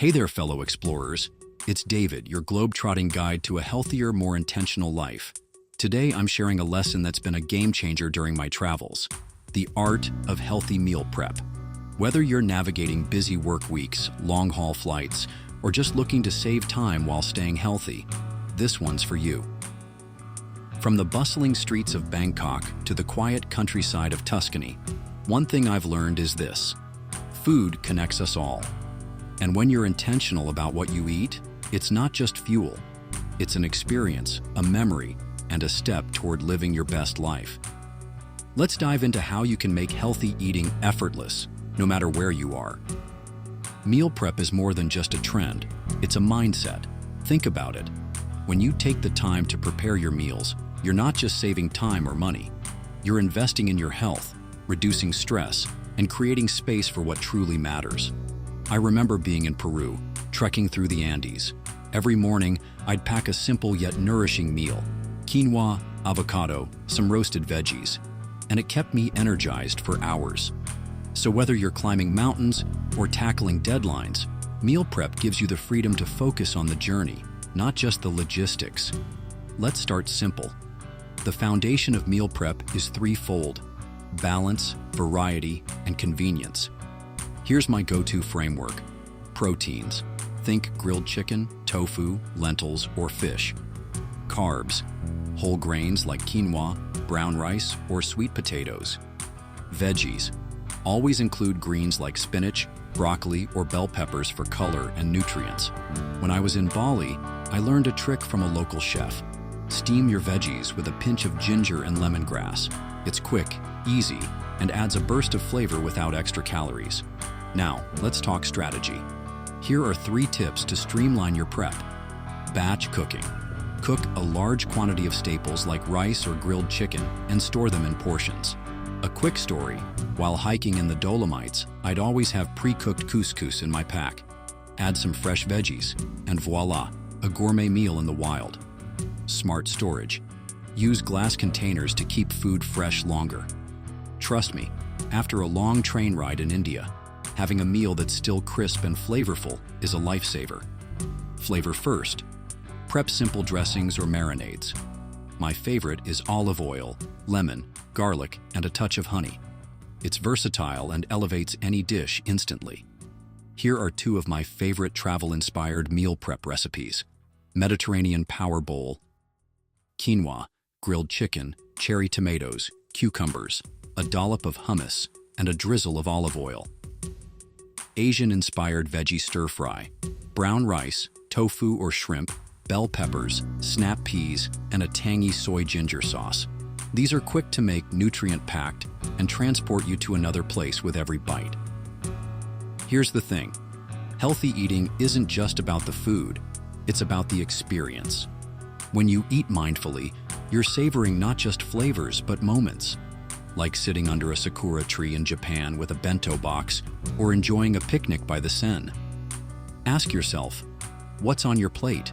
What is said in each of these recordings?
Hey there, fellow explorers. It's David, your globe-trotting guide to a healthier, more intentional life. Today, I'm sharing a lesson that's been a game-changer during my travels: the art of healthy meal prep. Whether you're navigating busy work weeks, long-haul flights, or just looking to save time while staying healthy, this one's for you. From the bustling streets of Bangkok to the quiet countryside of Tuscany, one thing I've learned is this: food connects us all. And when you're intentional about what you eat, it's not just fuel. It's an experience, a memory, and a step toward living your best life. Let's dive into how you can make healthy eating effortless, no matter where you are. Meal prep is more than just a trend. It's a mindset. Think about it. When you take the time to prepare your meals, you're not just saving time or money. You're investing in your health, reducing stress, and creating space for what truly matters. I remember being in Peru, trekking through the Andes. Every morning, I'd pack a simple yet nourishing meal: quinoa, avocado, some roasted veggies, and it kept me energized for hours. So whether you're climbing mountains or tackling deadlines, meal prep gives you the freedom to focus on the journey, not just the logistics. Let's start simple. The foundation of meal prep is threefold: balance, variety, and convenience. Here's my go-to framework. Proteins. Think grilled chicken, tofu, lentils, or fish. Carbs. Whole grains like quinoa, brown rice, or sweet potatoes. Veggies. Always include greens like spinach, broccoli, or bell peppers for color and nutrients. When I was in Bali, I learned a trick from a local chef. Steam your veggies with a pinch of ginger and lemongrass. It's quick, easy, and adds a burst of flavor without extra calories. Now, let's talk strategy. Here are 3 tips to streamline your prep. Batch cooking. Cook a large quantity of staples like rice or grilled chicken and store them in portions. A quick story: while hiking in the Dolomites, I'd always have pre-cooked couscous in my pack. Add some fresh veggies, and voila, a gourmet meal in the wild. Smart storage. Use glass containers to keep food fresh longer. Trust me, after a long train ride in India, having a meal that's still crisp and flavorful is a lifesaver. Flavor first. Prep simple dressings or marinades. My favorite is olive oil, lemon, garlic, and a touch of honey. It's versatile and elevates any dish instantly. Here are 2 of my favorite travel-inspired meal prep recipes. Mediterranean Power Bowl. Quinoa, grilled chicken, cherry tomatoes, cucumbers, a dollop of hummus, and a drizzle of olive oil. Asian-inspired veggie stir-fry. Brown rice, tofu or shrimp, bell peppers, snap peas, and a tangy soy ginger sauce. These are quick to make, nutrient-packed, and transport you to another place with every bite. Here's the thing: healthy eating isn't just about the food, it's about the experience. When you eat mindfully, you're savoring not just flavors but moments, like sitting under a sakura tree in Japan with a bento box or enjoying a picnic by the Seine. Ask yourself, what's on your plate?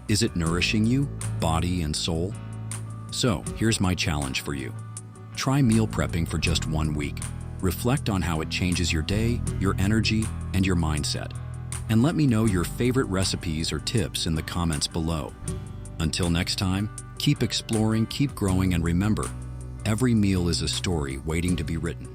Is it nourishing you, body and soul? So, here's my challenge for you. Try meal prepping for just 1 week. Reflect on how it changes your day, your energy, and your mindset. And let me know your favorite recipes or tips in the comments below. Until next time, keep exploring, keep growing, and remember, every meal is a story waiting to be written.